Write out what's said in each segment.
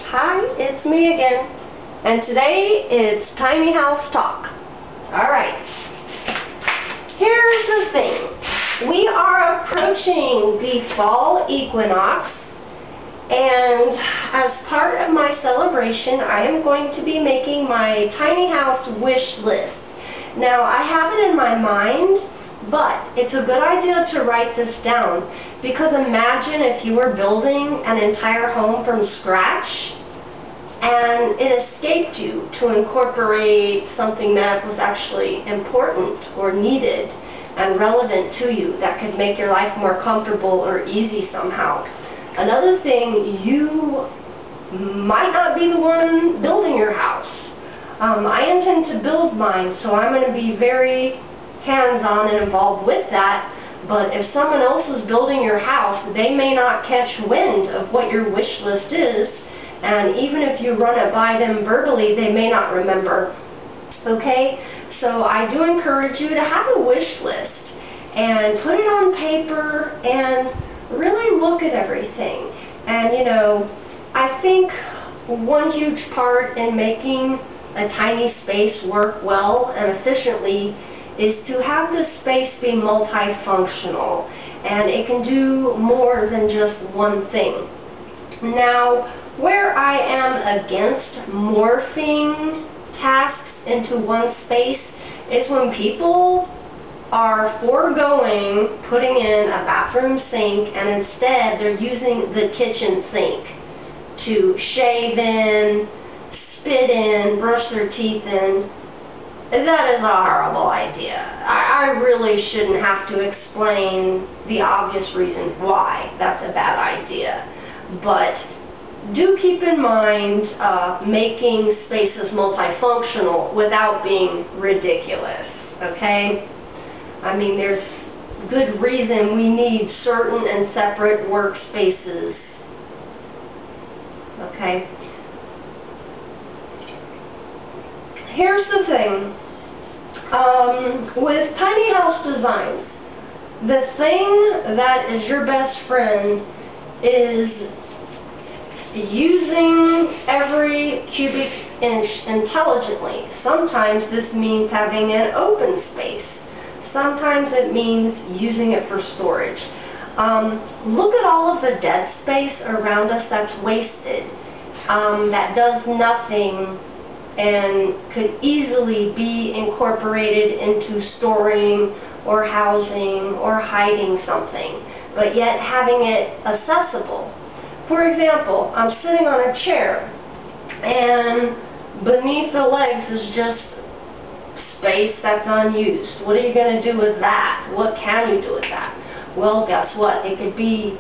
Hi, it's me again, and today it's Tiny House Talk. Alright, here's the thing. We are approaching the fall equinox, and as part of my celebration, I am going to be making my tiny house wish list. Now, I have it in my mind, but it's a good idea to write this down, because imagine if you were building an entire home from scratch and it escaped you to incorporate something that was actually important or needed and relevant to you that could make your life more comfortable or easy somehow. Another thing, you might not be the one building your house. I intend to build mine, so I'm going to be very hands-on and involved with that. But if someone else is building your house, they may not catch wind of what your wish list is, and even if you run it by them verbally, they may not remember. Okay? So I do encourage you to have a wish list and put it on paper and really look at everything. And you know, I think one huge part in making a tiny space work well and efficiently is to have the space be multifunctional, and it can do more than just one thing. Now, where I am against morphing tasks into one space is when people are foregoing putting in a bathroom sink and instead they're using the kitchen sink to shave in, spit in, brush their teeth in. That is a horrible idea. I really shouldn't have to explain the obvious reasons why that's a bad idea. But do keep in mind making spaces multifunctional without being ridiculous, okay? I mean, there's good reason we need certain and separate workspaces, okay? Here's the thing, with tiny house designs, the thing that is your best friend is using every cubic inch intelligently. Sometimes this means having an open space. Sometimes it means using it for storage. Look at all of the dead space around us that's wasted, that does nothing and could easily be incorporated into storing or housing or hiding something, but yet having it accessible. For example, I'm sitting on a chair, and beneath the legs is just space that's unused. What are you going to do with that? What can you do with that? Well, guess what? It could be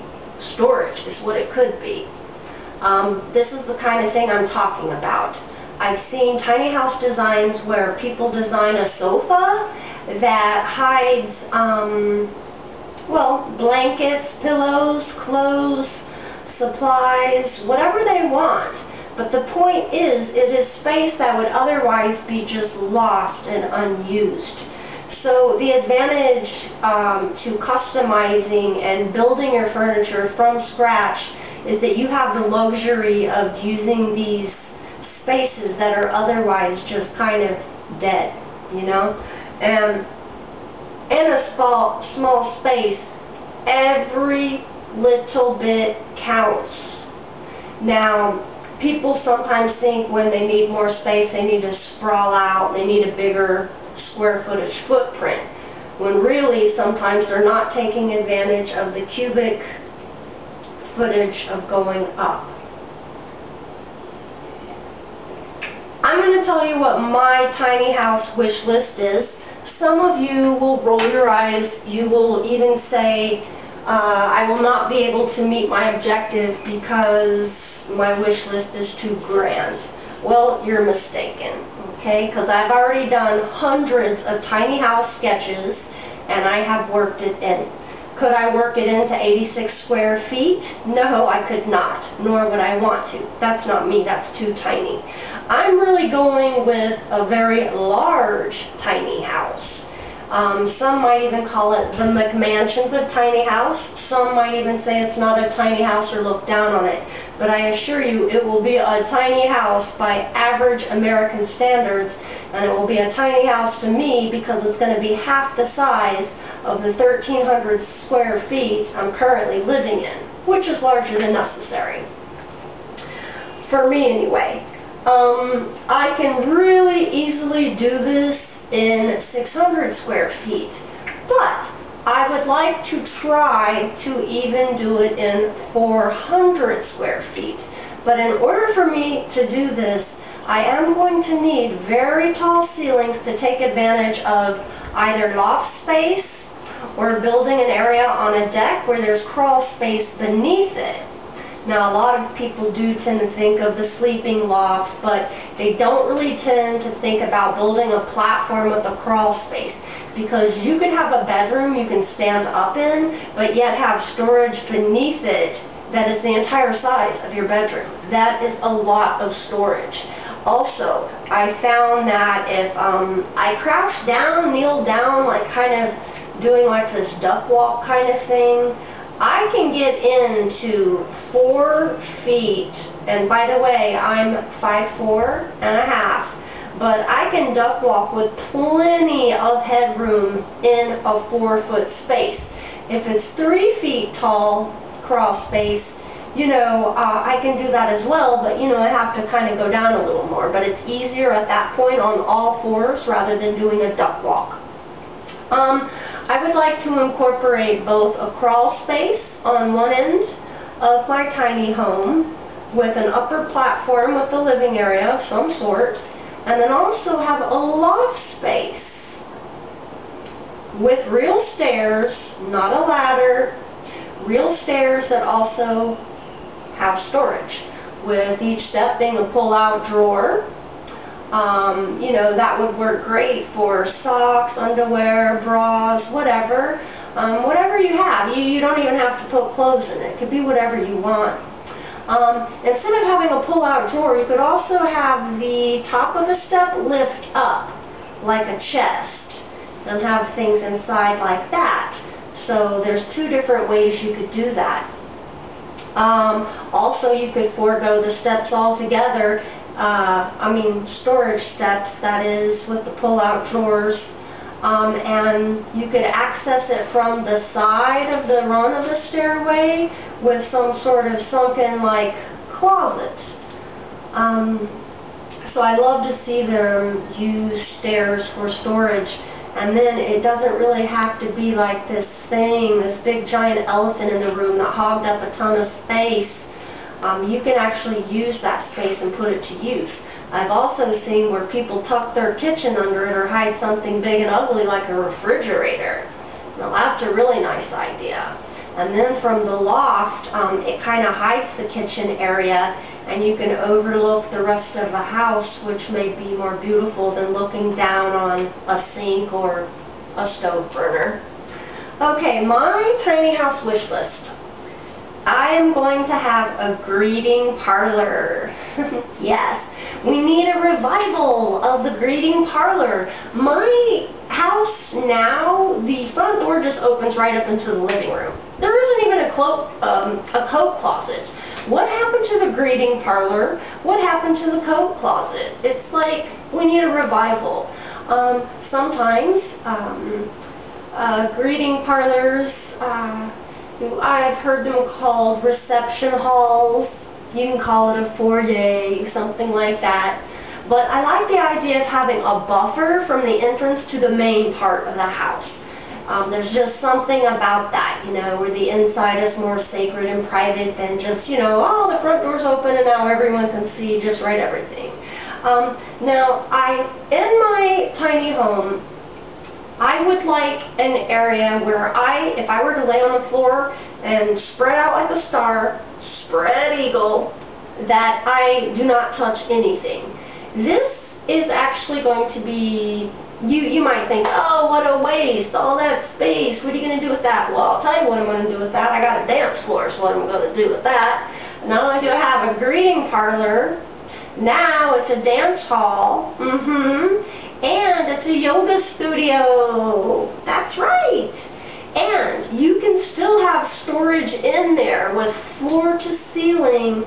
storage, is what it could be. This is the kind of thing I'm talking about. I've seen tiny house designs where people design a sofa that hides, well, blankets, pillows, clothes, supplies, whatever they want. But the point is, it is space that would otherwise be just lost and unused. So the advantage to customizing and building your furniture from scratch is that you have the luxury of using these spaces that are otherwise just kind of dead, you know? And in a small space, every little bit counts. Now, people sometimes think when they need more space, they need to sprawl out, they need a bigger square footage footprint, when really sometimes they're not taking advantage of the cubic footage of going up. I'm going to tell you what my tiny house wish list is. Some of you will roll your eyes. You will even say, I will not be able to meet my objective because my wish list is too grand. Well, you're mistaken, okay? Because I've already done hundreds of tiny house sketches, and I have worked it in. Could I work it into 86 square feet? No, I could not, nor would I want to. That's not me, that's too tiny. I'm really going with a very large tiny house. Some might even call it the McMansions of tiny house. Some might even say it's not a tiny house or look down on it. but I assure you it will be a tiny house by average American standards, and it will be a tiny house to me because it's going to be half the size of the 1,300 square feet I'm currently living in, which is larger than necessary. For me anyway. I can really easily do this in 600 square feet, but I would like to try to even do it in 400 square feet. But in order for me to do this, I am going to need very tall ceilings to take advantage of either loft space or building an area on a deck where there's crawl space beneath it. Now, a lot of people do tend to think of the sleeping loft, but they don't really tend to think about building a platform with a crawl space, because you could have a bedroom you can stand up in, but yet have storage beneath it that is the entire size of your bedroom. That is a lot of storage. Also, I found that if I crouch down, kneel down, like kind of doing like this duck walk kind of thing, I can get into 4 feet, and by the way, I'm 5'4" and a half, but I can duck walk with plenty of headroom in a 4-foot space. If it's 3 feet tall crawl space, you know, I can do that as well, but you know, I have to kind of go down a little more, but it's easier at that point on all fours rather than doing a duck walk. I would like to incorporate both a crawl space on one end of my tiny home with an upper platform with a living area of some sort, and then also have a loft space with real stairs, not a ladder, real stairs that also have storage, with each step being a pull-out drawer. You know, that would work great for socks, underwear, bras, whatever. Whatever you have. You don't even have to put clothes in it. It could be whatever you want. Instead of having a pull-out drawer, you could also have the top of the step lift up like a chest and have things inside like that. So there's 2 different ways you could do that. Also, you could forego the steps altogether. Storage steps, that is, with the pull-out drawers, and you could access it from the side of the run of the stairway with some sort of sunken, like, closet. So I love to see them use stairs for storage, and then it doesn't really have to be like this thing, this big giant elephant in the room that hogged up a ton of space. You can actually use that space and put it to use. I've also seen where people tuck their kitchen under it or hide something big and ugly like a refrigerator. Now that's a really nice idea. And then from the loft, it kind of hides the kitchen area, and you can overlook the rest of the house, which may be more beautiful than looking down on a sink or a stove burner. Okay, my tiny house wish list. I am going to have a greeting parlor. Yes, we need a revival of the greeting parlor. My house now, the front door just opens right up into the living room. There isn't even a coat closet. What happened to the greeting parlor? What happened to the coat closet? It's like we need a revival. Sometimes greeting parlors, I've heard them called reception halls. You can call it a foyer, something like that. But I like the idea of having a buffer from the entrance to the main part of the house. There's just something about that, you know, where the inside is more sacred and private than just, you know, oh, the front door's open and now everyone can see just right everything. Now, in my tiny home, I would like an area where if I were to lay on the floor and spread out like a star, spread eagle, that I do not touch anything. This is actually going to be, you might think, oh, what a waste, all that space, what are you going to do with that? Well, I'll tell you what I'm going to do with that. I got a dance floor, so what I'm going to do with that. Not only do I have a greeting parlor, now it's a dance hall, and it's a yoga studio. That's right. And you can still have storage in there with floor-to-ceiling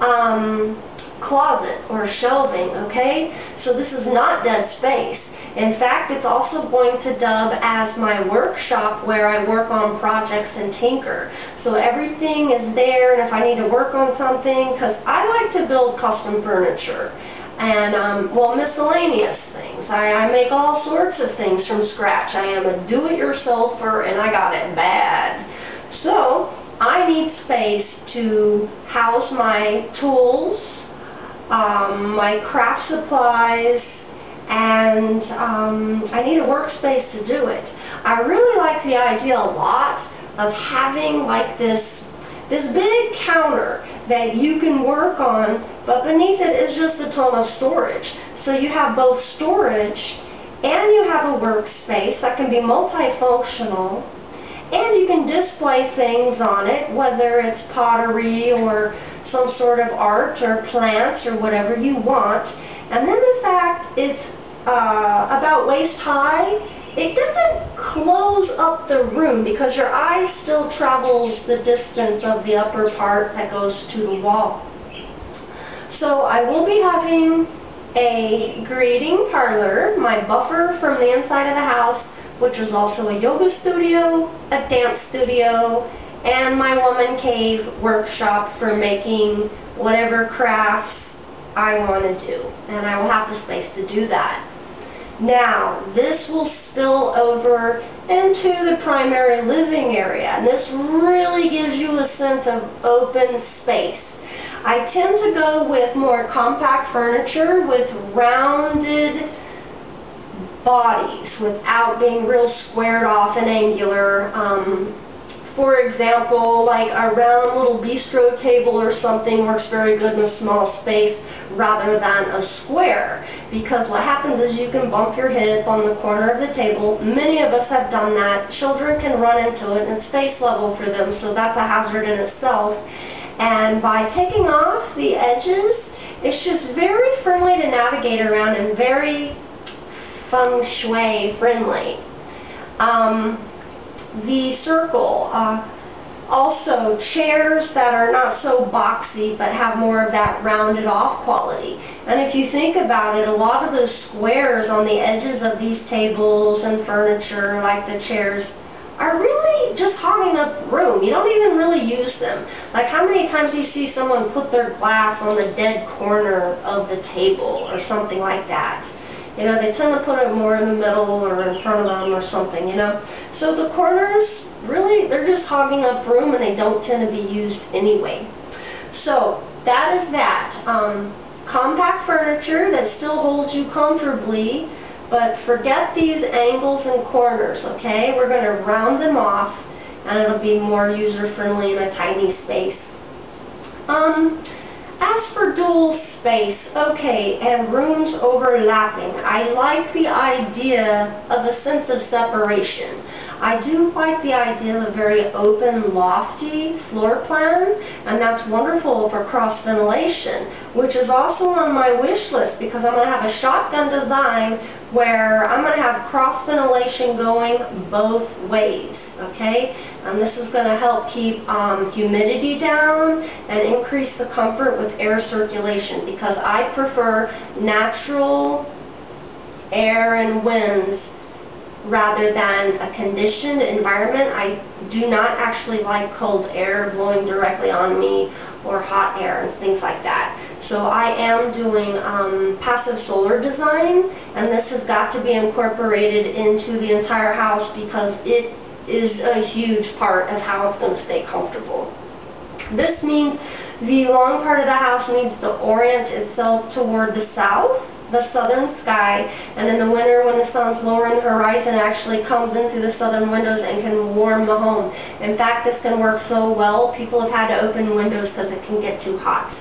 closet or shelving, okay? So this is not dead space. In fact, it's also going to dub as my workshop where I work on projects and tinker. So everything is there, and if I need to work on something, because I like to build custom furniture and, well, miscellaneous things. I make all sorts of things from scratch. I am a do-it-yourselfer, and I got it bad. So I need space to house my tools, my craft supplies, and I need a workspace to do it. I really like the idea a lot of having like this big counter that you can work on, but beneath it is just a ton of storage. So you have both storage and you have a workspace that can be multifunctional, and you can display things on it, whether it's pottery or some sort of art or plants or whatever you want. And then the fact it's about waist high, it doesn't close up the room because your eye still travels the distance of the upper part that goes to the wall. So I will be having a greeting parlor, my buffer from the inside of the house, which is also a yoga studio, a dance studio, and my woman cave workshop for making whatever crafts I want to do. And I will have the space to do that. Now, this will spill over into the primary living area, and this really gives you a sense of open space. I tend to go with more compact furniture with rounded bodies without being real squared off and angular. For example, like a round little bistro table or something works very good in a small space rather than a square, because what happens is you can bump your hip on the corner of the table. Many of us have done that. Children can run into it, and it's face level for them, so that's a hazard in itself. And by taking off the edges, it's just very friendly to navigate around and very feng shui friendly. The circle, also chairs that are not so boxy but have more of that rounded off quality. And if you think about it, a lot of those squares on the edges of these tables and furniture, like the chairs, are really just hogging up room. You don't even really use them. Like, how many times do you see someone put their glass on the dead corner of the table or something like that? You know, they tend to put it more in the middle or in front of them or something, you know. So the corners, really, they're just hogging up room, and they don't tend to be used anyway. So that is that. Compact furniture that still holds you comfortably, but forget these angles and corners, okay? We're going to round them off, and it'll be more user-friendly in a tiny space. As for dual space, okay, and rooms overlapping, I like the idea of a sense of separation. I do like the idea of a very open, lofty floor plan, and that's wonderful for cross ventilation, which is also on my wish list because I'm going to have a shotgun design where I'm going to have cross ventilation going both ways, okay? And this is going to help keep humidity down and increase the comfort with air circulation, because I prefer natural air and winds rather than a conditioned environment. I do not actually like cold air blowing directly on me or hot air and things like that. So I am doing passive solar design, and this has got to be incorporated into the entire house because it is a huge part of how it's going to stay comfortable. This means the long part of the house needs to orient itself toward the south, the southern sky, and in the winter when the sun's lower in the horizon, it actually comes in through the southern windows and can warm the home. In fact, this can work so well, people have had to open windows because it can get too hot.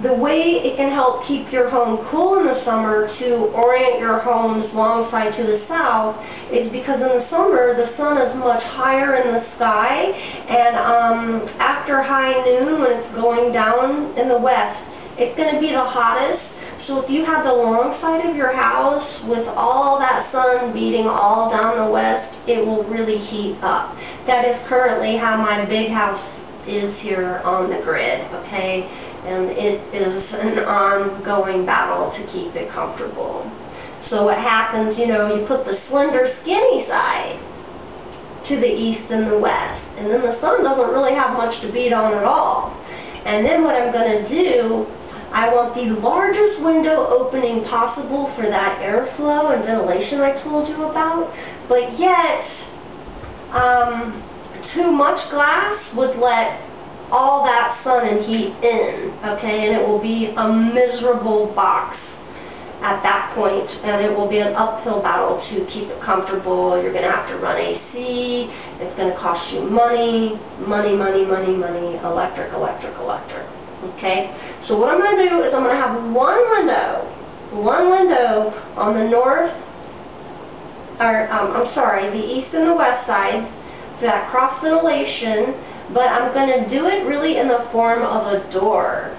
The way it can help keep your home cool in the summer to orient your homes long side to the south is because in the summer the sun is much higher in the sky, and after high noon when it's going down in the west, it's going to be the hottest. So if you have the long side of your house with all that sun beating all down the west, it will really heat up. That is currently how my big house is here on the grid, okay? and it is an ongoing battle to keep it comfortable. So what happens, you know, you put the slender, skinny side to the east and the west, and then the sun doesn't really have much to beat on at all. And then what I'm going to do, I want the largest window opening possible for that airflow and ventilation I told you about, but yet too much glass would let all that sun and heat in, okay, and it will be a miserable box at that point, and it will be an uphill battle to keep it comfortable. You're going to have to run AC, it's going to cost you money, electric, okay? So what I'm going to do is I'm going to have one window on the north, or the east and the west sides for that cross ventilation, but I'm going to do it really in the form of a door.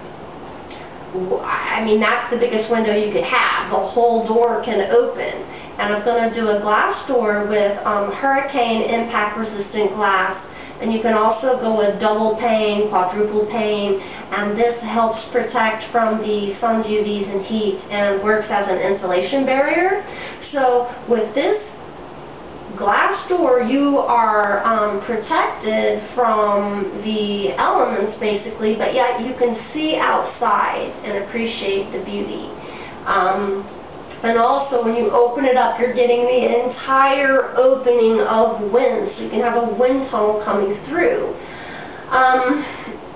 I mean, that's the biggest window you could have. The whole door can open. And I'm going to do a glass door with hurricane impact resistant glass. And you can also go with double pane, quadruple pane, and this helps protect from the sun's UVs and heat and works as an insulation barrier. So with this glass door, you are protected from the elements, basically, but yet you can see outside and appreciate the beauty. And also, when you open it up, you're getting the entire opening of wind, so you can have a wind tunnel coming through.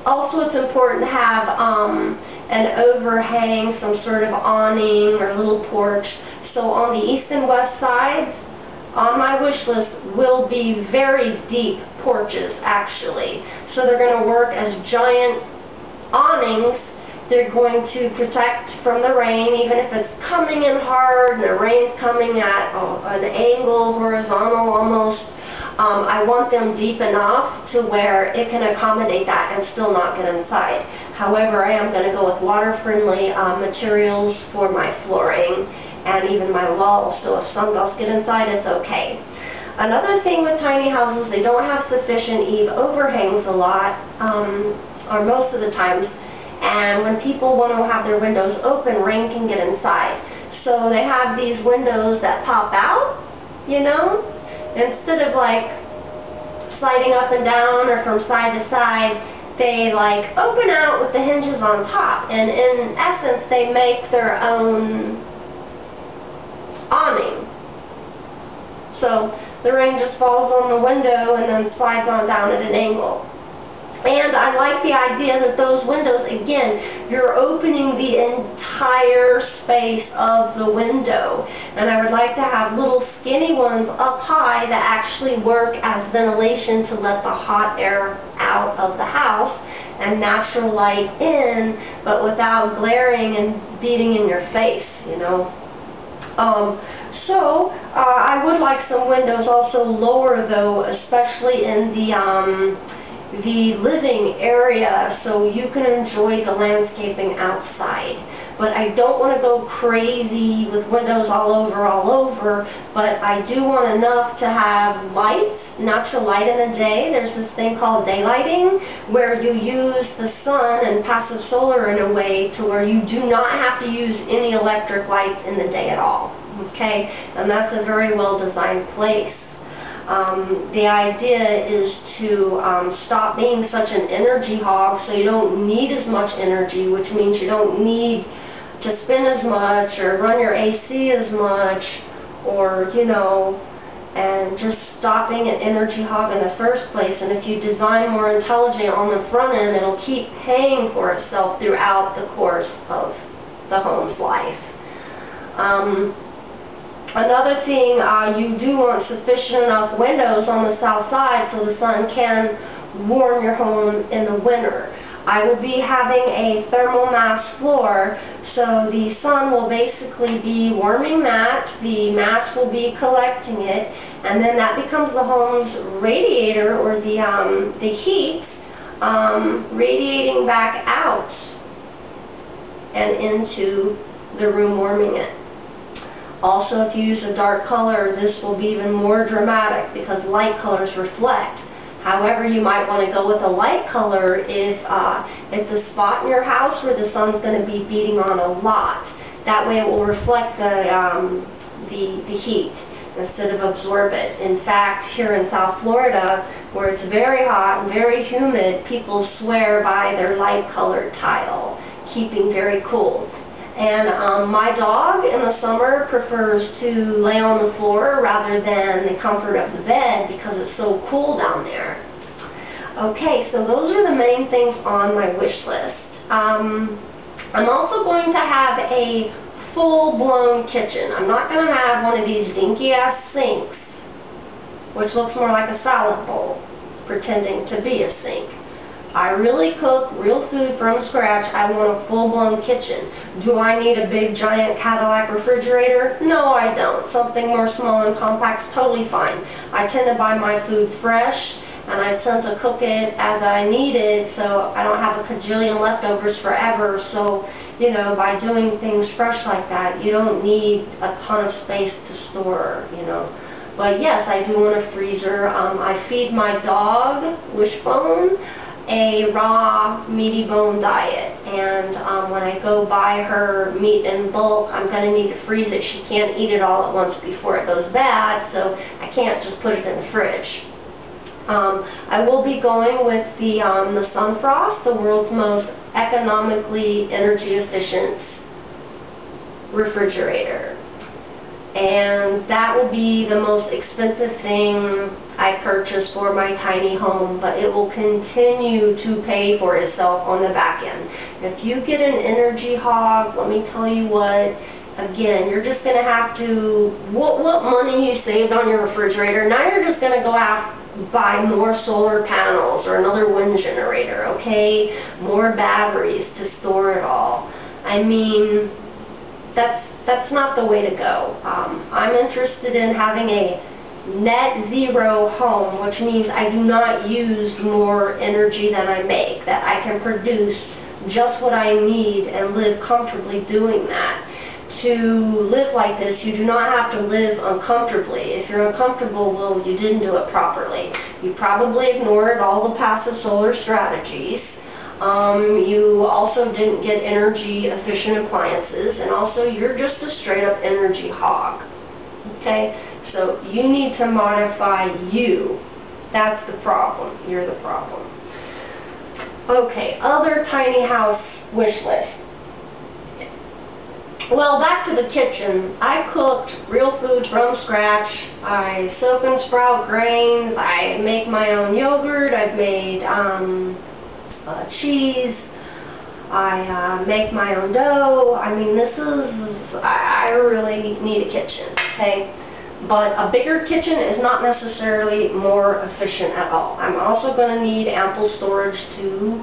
Also, it's important to have an overhang, some sort of awning or little porch. So on the east and west sides, on my wish list will be very deep porches, actually. So they're going to work as giant awnings. They're going to protect from the rain, even if it's coming in hard and the rain's coming at an angle, horizontal almost. I want them deep enough to where it can accommodate that and still not get inside. However, I am going to go with water-friendly materials for my flooring and even my walls, so if some dust get inside, it's okay. Another thing with tiny houses, they don't have sufficient eave overhangs a lot, or most of the times, and when people want to have their windows open, rain can get inside. So they have these windows that pop out, you know, instead of like sliding up and down or from side to side, they like open out with the hinges on top, and in essence, they make their own awning. So the rain just falls on the window and then slides on down at an angle. And I like the idea that those windows, again, you're opening the entire space of the window. And I would like to have little skinny ones up high that actually work as ventilation to let the hot air out of the house and natural light in, but without glaring and beating in your face, you know. I would like some windows also lower, though, especially in the living area, so you can enjoy the landscaping outside. But I don't want to go crazy with windows all over, but I do want enough to have light, natural light in the day. There's this thing called daylighting, where you use the sun and passive solar in a way to where you do not have to use any electric lights in the day at all. Okay, and that's a very well-designed place. The idea is to stop being such an energy hog, so you don't need as much energy, which means you don't need to spin as much or run your AC as much, or, you know, and just stop being an energy hog in the first place. And if you design more intelligent on the front end, it'll keep paying for itself throughout the course of the home's life. Another thing, you do want sufficient enough windows on the south side so the sun can warm your home in the winter. I will be having a thermal mass floor, so the sun will basically be warming that, the mass will be collecting it, and then that becomes the home's radiator, or the heat, radiating back out and into the room, warming it. Also, if you use a dark color, this will be even more dramatic because light colors reflect. However, you might want to go with a light color if it's a spot in your house where the sun's going to be beating on a lot. That way it will reflect the heat instead of absorb it. In fact, here in South Florida, where it's very hot and very humid, people swear by their light-colored tile, keeping very cool. And my dog in the summer prefers to lay on the floor rather than the comfort of the bed because it's so cool down there. Okay, so those are the main things on my wish list. I'm also going to have a full-blown kitchen. I'm not going to have one of these dinky-ass sinks, which looks more like a salad bowl, pretending to be a sink. I really cook real food from scratch. I want a full-blown kitchen. Do I need a big, giant Cadillac refrigerator? No, I don't. Something more small and compact is totally fine. I tend to buy my food fresh, and I tend to cook it as I need it, so I don't have a cajillion leftovers forever. So, you know, by doing things fresh like that, you don't need a ton of space to store, you know. But yes, I do want a freezer. I feed my dog, Wishbone, a raw, meaty bone diet, and when I go buy her meat in bulk, I'm going to need to freeze it. She can't eat it all at once before it goes bad, so I can't just put it in the fridge. I will be going with the Sunfrost, the world's most economically energy efficient refrigerator. And that will be the most expensive thing I purchase for my tiny home, but it will continue to pay for itself on the back end. If you get an energy hog, let me tell you what, again, you're just going to have to, what money you saved on your refrigerator, now you're just going to go out buy more solar panels or another wind generator, okay? More batteries to store it all. I mean, that's not the way to go. I'm interested in having a net zero home, which means I do not use more energy than I make, that I can produce just what I need and live comfortably doing that. To live like this, you do not have to live uncomfortably. If you're uncomfortable, well, you didn't do it properly. You probably ignored all the passive solar strategies. You also didn't get energy efficient appliances, and also you're just a straight up energy hog. Okay? So you need to modify you. That's the problem. You're the problem. Okay, other tiny house wish list. Well, back to the kitchen. I cooked real food from scratch. I soak and sprout grains. I make my own yogurt. I've made cheese. I make my own dough. I mean, I really need a kitchen, okay? But a bigger kitchen is not necessarily more efficient at all. I'm also going to need ample storage to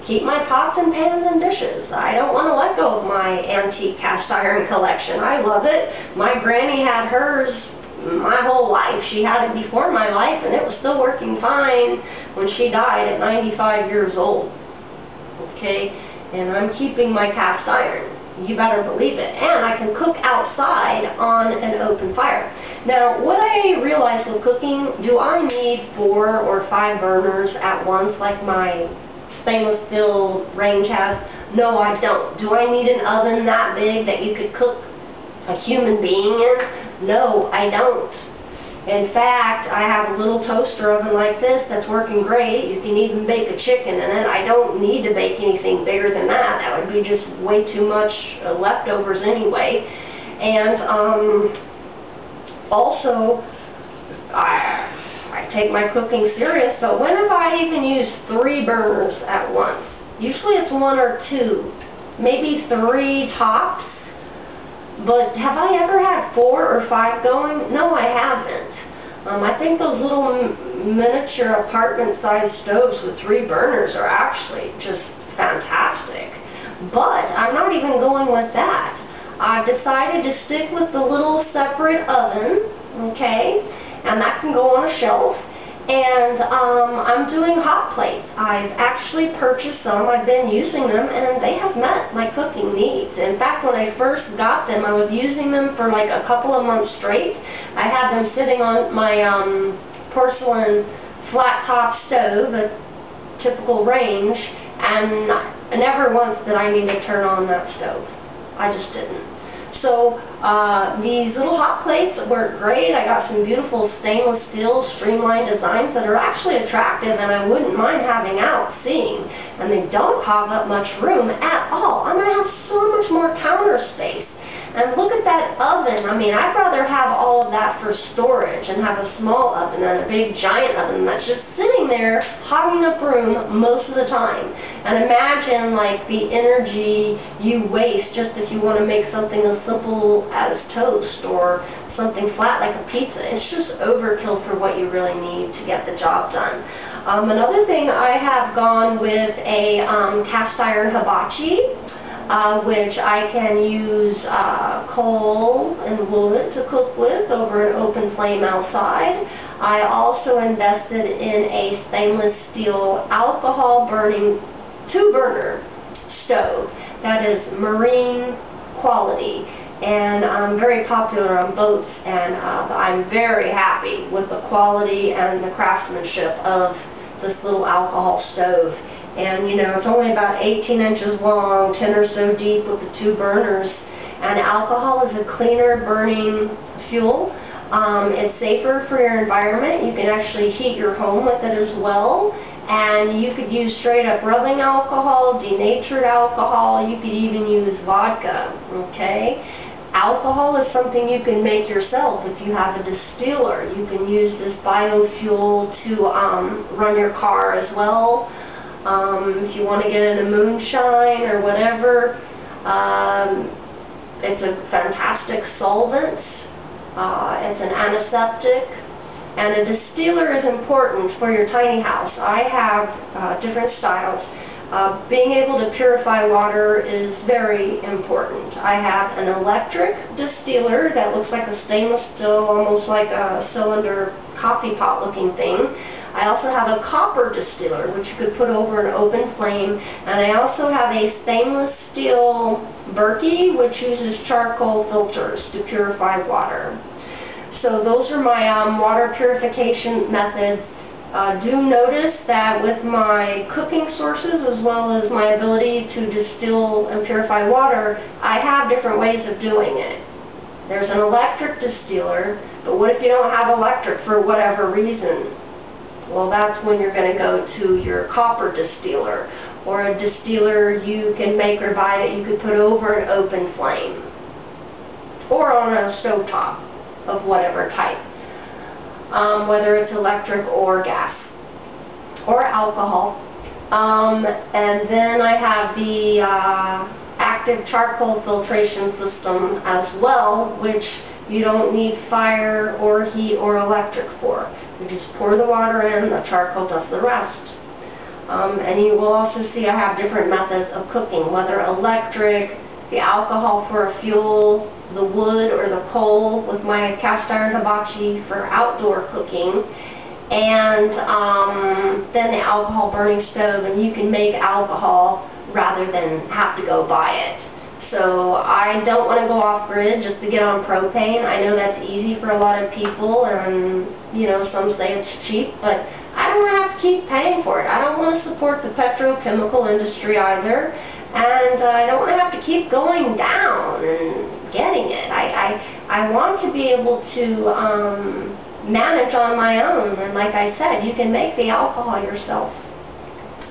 keep my pots and pans and dishes. I don't want to let go of my antique cast iron collection. I love it. My granny had hers my whole life. She had it before my life, and it was still working fine when she died at 95 years old. Okay? And I'm keeping my cast iron. You better believe it. And I can cook outside on an open fire. Now, what I realized with cooking, do I need 4 or 5 burners at once like my stainless steel range has? No, I don't. Do I need an oven that big that you could cook a human being in? No, I don't. In fact, I have a little toaster oven like this that's working great. You can even bake a chicken in it. I don't need to bake anything bigger than that. That would be just way too much leftovers anyway. And also, I take my cooking serious, but when have I even used 3 burners at once? Usually it's 1 or 2, maybe 3 tops, but have I ever had 4 or 5 going? No, I haven't. I think those little miniature apartment-sized stoves with 3 burners are actually just fantastic. But I'm not even going with that. I've decided to stick with the little separate oven, okay? And that can go on a shelf. And I'm doing hot plates. I've actually purchased some. I've been using them, and they have met my cooking needs. In fact, when I first got them, I was using them for like a couple of months straight. I had them sitting on my porcelain flat top stove, a typical range, and never once did I need to turn on that stove. I just didn't. So these little hot plates work great. I got some beautiful stainless steel streamlined designs that are actually attractive and I wouldn't mind having out seeing. And they don't hog up much room at all. I'm going to have so much more counter space. And look at that oven. I mean, I'd rather have all of that for storage and have a small oven than a big giant oven that's just sitting there hogging up room most of the time. And imagine like the energy you waste just if you want to make something as simple as toast or something flat like a pizza. It's just overkill for what you really need to get the job done. Another thing, I have gone with a cast iron hibachi. Which I can use coal and wood to cook with over an open flame outside. I also invested in a stainless steel alcohol burning 2-burner stove that is marine quality and very popular on boats, and I'm very happy with the quality and the craftsmanship of this little alcohol stove. And, you know, it's only about 18 inches long, 10 or so deep with the 2 burners. And alcohol is a cleaner burning fuel. It's safer for your environment. You can actually heat your home with it as well. And you could use straight up rubbing alcohol, denatured alcohol. You could even use vodka, okay? Alcohol is something you can make yourself if you have a distiller. You can use this biofuel to run your car as well. If you want to get into moonshine or whatever, it's a fantastic solvent. It's an antiseptic, and a distiller is important for your tiny house. I have different styles. Being able to purify water is very important. I have an electric distiller that looks like a stainless steel, almost like a cylinder coffee pot looking thing. I also have a copper distiller, which you could put over an open flame, and I also have a stainless steel Berkey, which uses charcoal filters to purify water. So those are my water purification methods. Do notice that with my cooking sources, as well as my ability to distill and purify water, I have different ways of doing it. There's an electric distiller, but what if you don't have electric for whatever reason? Well, that's when you're going to go to your copper distiller, or a distiller you can make or buy that you could put over an open flame, or on a stovetop of whatever type, whether it's electric or gas, or alcohol. And then I have the active charcoal filtration system as well, which you don't need fire or heat or electric for. You just pour the water in, the charcoal does the rest. And you will also see I have different methods of cooking, whether electric, the alcohol for a fuel, the wood or the coal with my cast iron hibachi for outdoor cooking, and then the alcohol burning stove, and you can make alcohol rather than have to go buy it. So I don't want to go off-grid just to get on propane. I know that's easy for a lot of people, and, you know, some say it's cheap, but I don't want to have to keep paying for it. I don't want to support the petrochemical industry either, and I don't want to have to keep going down and getting it. I want to be able to manage on my own, and like I said, you can make the alcohol yourself.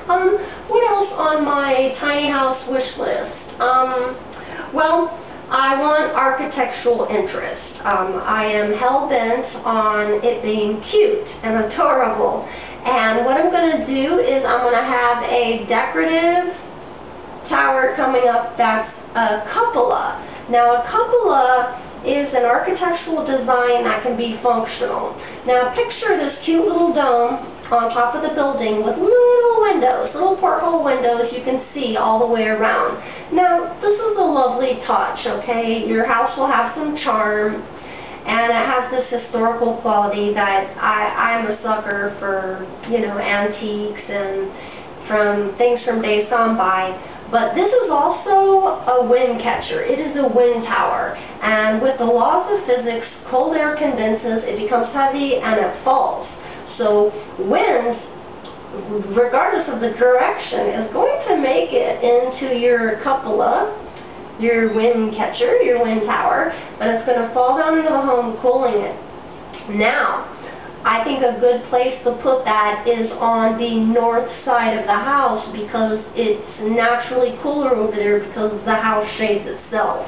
What else on my tiny house wish list? Well, I want architectural interest. I am hell-bent on it being cute and adorable. And what I'm going to do is I'm going to have a decorative tower coming up that's a cupola. Now, a cupola is an architectural design that can be functional. Now, picture this cute little dome on top of the building with little windows, little porthole windows you can see all the way around. Now, this is a lovely touch, okay? Your house will have some charm, and it has this historical quality that I'm a sucker for, you know, antiques and from things from days gone by. But this is also a wind catcher. It is a wind tower. And with the laws of physics, cold air condenses, it becomes heavy, and it falls. So wind, regardless of the direction, is going to make it into your cupola, your wind catcher, your wind tower, and it's going to fall down into the home, cooling it. Now, I think a good place to put that is on the north side of the house because it's naturally cooler over there because the house shades itself.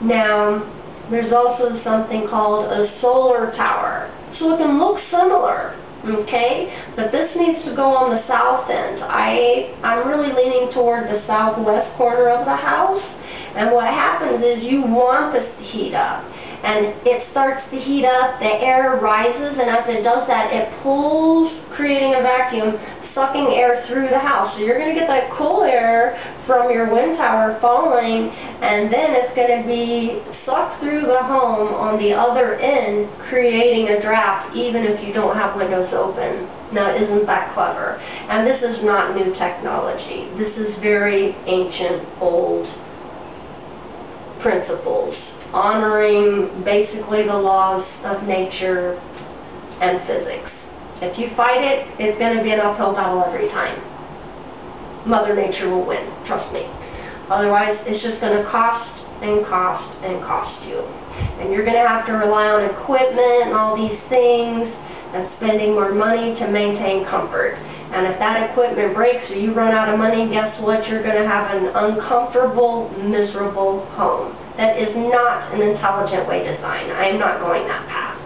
Now, there's also something called a solar tower. So it can look similar, okay? But this needs to go on the south end. I'm really leaning toward the southwest corner of the house. And what happens is you want this to heat up. And it starts to heat up, the air rises, and as it does that, it pulls, creating a vacuum, sucking air through the house. So you're going to get that cool air from your wind tower falling, and then it's going to be sucked through the home on the other end, creating a draft, even if you don't have windows open. Now, isn't that clever? And this is not new technology. This is very ancient, old principles, honoring basically the laws of nature and physics. If you fight it, it's going to be an uphill battle every time. Mother Nature will win, trust me. Otherwise, it's just going to cost and cost and cost you. And you're going to have to rely on equipment and all these things and spending more money to maintain comfort. And if that equipment breaks or you run out of money, guess what? You're going to have an uncomfortable, miserable home. That is not an intelligent way to design. I am not going that path.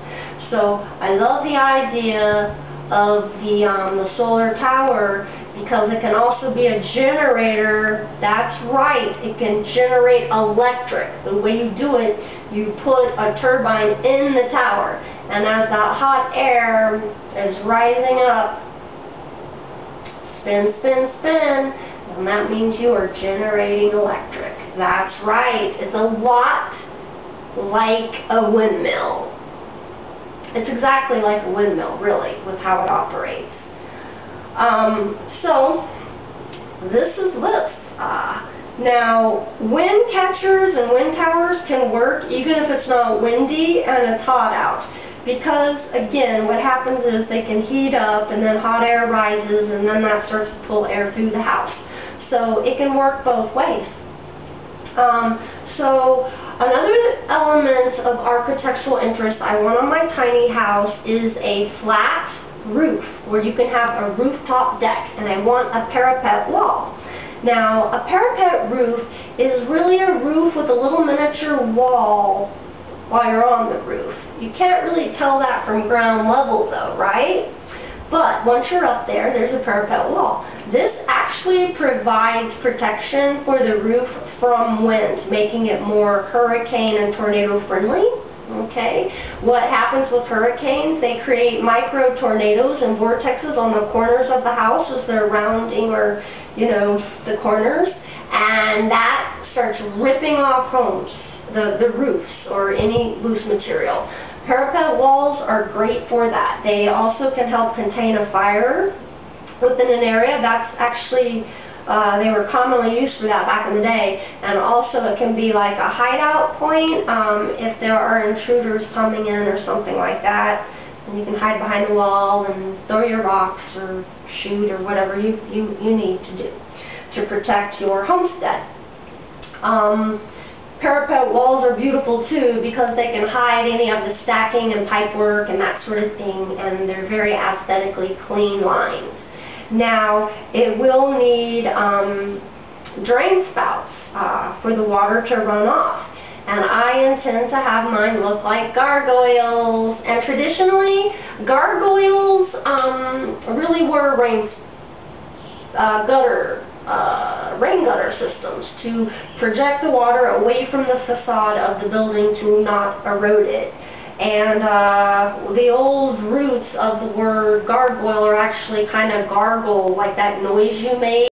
So I love the idea of the solar tower because it can also be a generator. That's right. It can generate electric. The way you do it, you put a turbine in the tower. And as that hot air is rising up, spin, spin, spin, and that means you are generating electric. That's right. It's a lot like a windmill. It's exactly like a windmill, really, with how it operates. So, this is this. Now, wind catchers and wind towers can work even if it's not windy and it's hot out. Because, again, what happens is they can heat up and then hot air rises and then that starts to pull air through the house. So it can work both ways. So another element of architectural interest I want on my tiny house is a flat roof where you can have a rooftop deck, and I want a parapet wall. Now, a parapet roof is really a roof with a little miniature wall while you're on the roof. You can't really tell that from ground level though, right? But once you're up there, there's a parapet wall. This actually provides protection for the roof from wind, making it more hurricane and tornado friendly. Okay? What happens with hurricanes? They create micro tornadoes and vortexes on the corners of the house as they're rounding, or, you know, the corners, and that starts ripping off homes, the roofs, or any loose material. Parapet walls are great for that. They also can help contain a fire within an area. That's actually, they were commonly used for that back in the day. And also it can be like a hideout point if there are intruders coming in or something like that. And you can hide behind the wall and throw your rocks or shoot or whatever you need to do to protect your homestead. Parapet walls are beautiful too because they can hide any of the stacking and pipework and that sort of thing, and they're very aesthetically clean lines. Now, it will need drain spouts for the water to run off, and I intend to have mine look like gargoyles. And traditionally, gargoyles really were rain gutter systems to project the water away from the facade of the building to not erode it. And the old roots of the word gargoyle are actually kind of gargle, like that noise you made.